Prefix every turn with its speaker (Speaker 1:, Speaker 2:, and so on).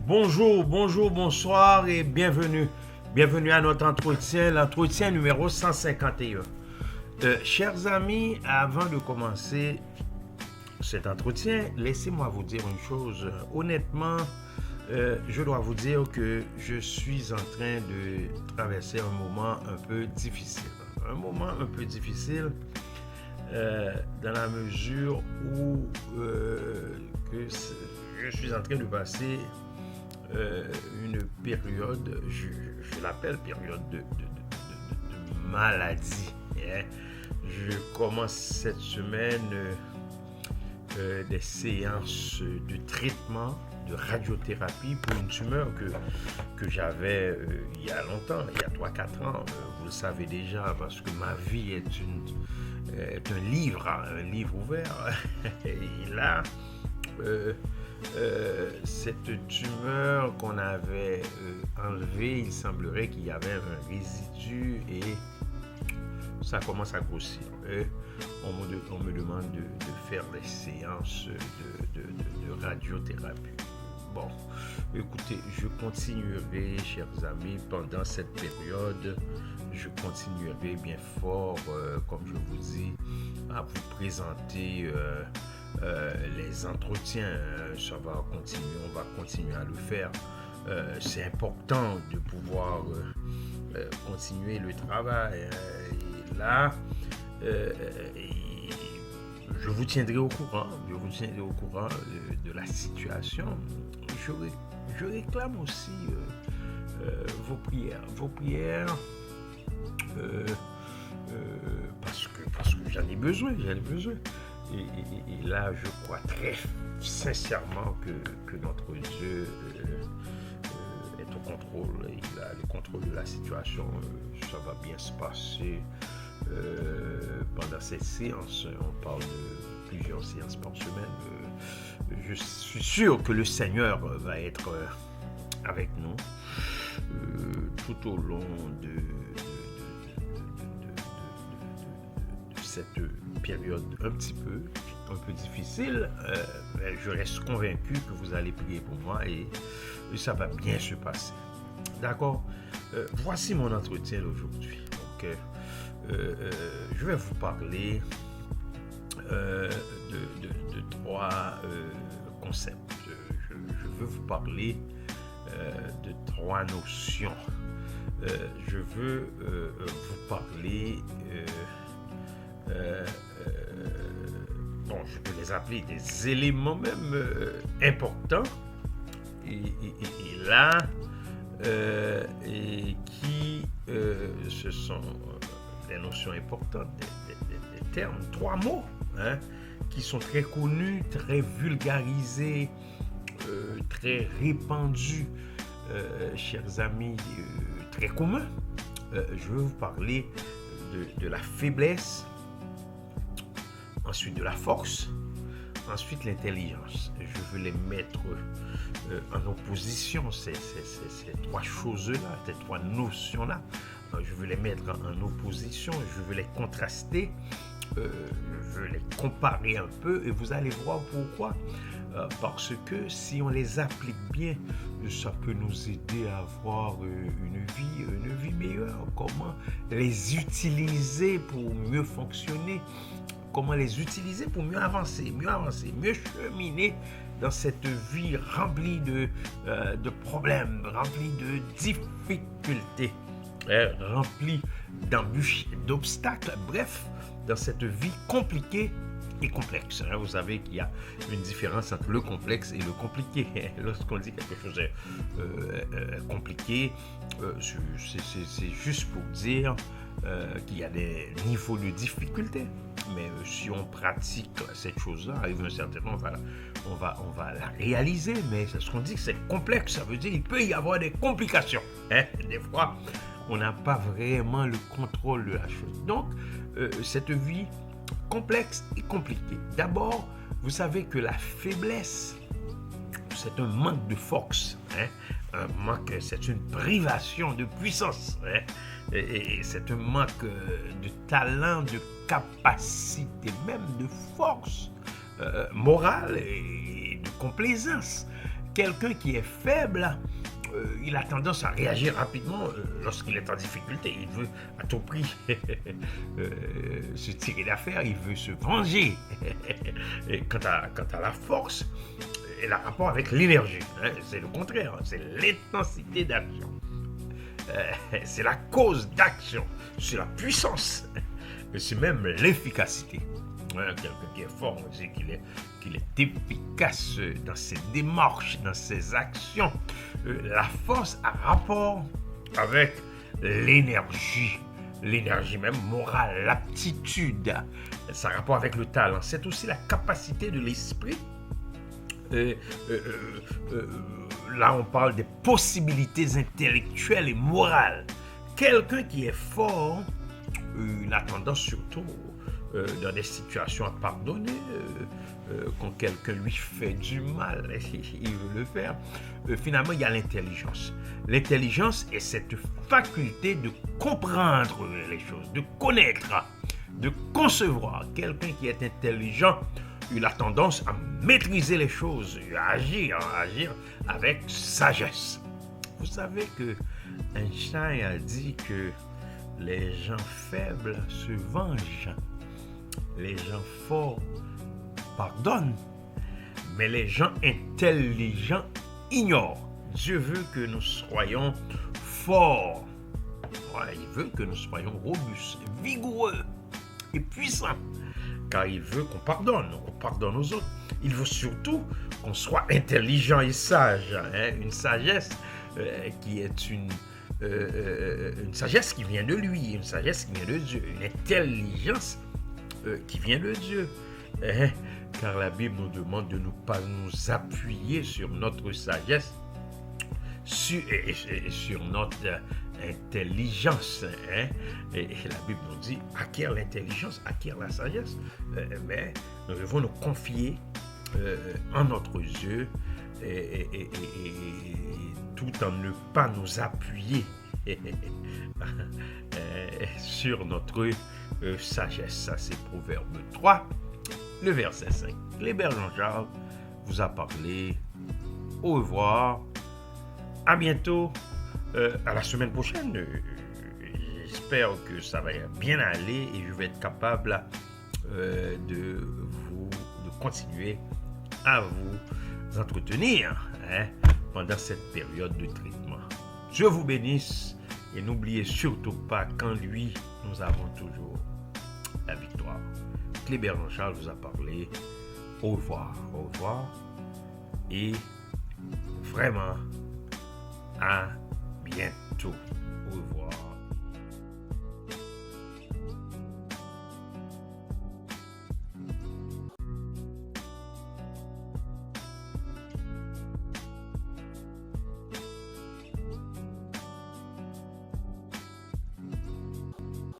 Speaker 1: Bonjour, bonjour, bonsoir et bienvenue. Bienvenue à notre l'entretien numéro 151. Chers amis, avant de commencer cet entretien, laissez-moi vous dire une chose. Honnêtement, je dois vous dire que je suis en train de traverser un moment un peu difficile. Un moment un peu difficile dans la mesure où que je suis en train de passer une période, je l'appelle période de maladie. Je commence cette semaine des séances de traitement, de radiothérapie pour une tumeur que j'avais il y a longtemps, il y a 3-4 ans. Vous le savez déjà parce que ma vie est un livre ouvert. Et là, cette tumeur qu'on avait enlevée, il semblerait qu'il y avait un résidu et ça commence à grossir. Et on me demande de faire des séances de radiothérapie. Bon, écoutez, je continuerai, chers amis, pendant cette période, je continuerai bien fort, comme je vous dis, à vous présenter les entretiens. Ça va continuer, on va continuer à le faire. C'est important de pouvoir continuer le travail. Et là, je vous tiendrai au courant. Je vous tiendrai au courant de la situation. Je réclame aussi vos prières, parce que j'en ai besoin. Et là, je crois très sincèrement que notre Dieu est au contrôle. Il a le contrôle de la situation. Ça va bien se passer pendant cette séance. On parle de plusieurs séances par semaine. Je suis sûr que le Seigneur va être avec nous tout au long de cette période un peu difficile. Mais je reste convaincu que vous allez prier pour moi et ça va bien se passer. D'accord? Voici mon entretien d'aujourd'hui. Donc, je vais vous parler de trois concepts. Je veux vous parler de trois notions. Je veux vous parler je peux les appeler des éléments même importants et là qui ce sont des notions importantes, des termes, trois mots qui sont très connus, très vulgarisés, très répandus, chers amis, très communs. Je veux vous parler de la faiblesse, ensuite de la force, ensuite l'intelligence. Je veux les mettre en opposition, ces trois choses-là, ces trois notions-là. Je veux les mettre en opposition, je veux les contraster, je veux les comparer un peu et vous allez voir pourquoi. Parce que si on les applique bien, ça peut nous aider à avoir une vie meilleure. Comment les utiliser pour mieux fonctionner, comment les utiliser pour mieux avancer, mieux cheminer dans cette vie remplie de problèmes, remplie de difficultés, remplie d'embûches, d'obstacles, bref, dans cette vie compliquée et complexe. Vous savez qu'il y a une différence entre le complexe et le compliqué. Lorsqu'on dit quelque chose est compliqué, c'est juste pour dire qu'il y a des niveaux de difficulté. Mais si on pratique cette chose-là, arrive un certain moment, on va la réaliser. Mais ce qu'on dit que c'est complexe, ça veut dire qu'il peut y avoir des complications. Des fois, on n'a pas vraiment le contrôle de la chose. Donc, cette vie complexe et compliquée. D'abord, vous savez que la faiblesse, c'est un manque de force. Un manque, c'est une privation de puissance. Et c'est un manque de talent, de capacité, même de force morale et de complaisance quelqu'un qui est faible, il a tendance à réagir rapidement lorsqu'il est en difficulté. Il veut à tout prix se tirer d'affaire, il veut se venger. Et quant à la force, elle a rapport avec l'énergie. C'est le contraire, c'est l'intensité d'action. C'est la cause d'action, c'est la puissance, c'est même l'efficacité. Quelqu'un qui est fort, on dit qu'il est efficace dans ses démarches, dans ses actions. La force a rapport avec l'énergie même morale, l'aptitude. Ça a rapport avec le talent. C'est aussi la capacité de l'esprit. Là, on parle des possibilités intellectuelles et morales. Quelqu'un qui est fort, il a tendance surtout dans des situations à pardonner. Quand quelqu'un lui fait du mal, il veut le faire. Finalement, il y a l'intelligence. L'intelligence est cette faculté de comprendre les choses, de connaître, de concevoir. Quelqu'un qui est intelligent, il a tendance à maîtriser les choses, à agir avec sagesse. Vous savez que Einstein a dit que les gens faibles se vengent, les gens forts pardonnent, mais les gens intelligents ignorent. Dieu veut que nous soyons forts. Il veut que nous soyons robustes, vigoureux et puissants. Car il veut qu'on pardonne aux autres. Il veut surtout qu'on soit intelligent et sage. Une sagesse qui est une sagesse qui vient de lui, une sagesse qui vient de Dieu, une intelligence qui vient de Dieu. Car la Bible nous demande de ne pas nous appuyer sur notre sagesse, sur notre intelligence. Et la Bible nous dit, acquiert l'intelligence, acquiert la sagesse. Mais nous devons nous confier en notre Dieu et tout en ne pas nous appuyer sur notre sagesse. Ça, c'est Proverbe 3, le verset 5. Clébert Jean-Charles vous a parlé. Au revoir. À bientôt. À la semaine prochaine. J'espère que ça va bien aller et je vais être capable de continuer à vous entretenir pendant cette période de traitement. Dieu vous bénisse et n'oubliez surtout pas qu'en lui, nous avons toujours la victoire. Clébert Jean-Charles vous a parlé. Au revoir et vraiment à bientôt.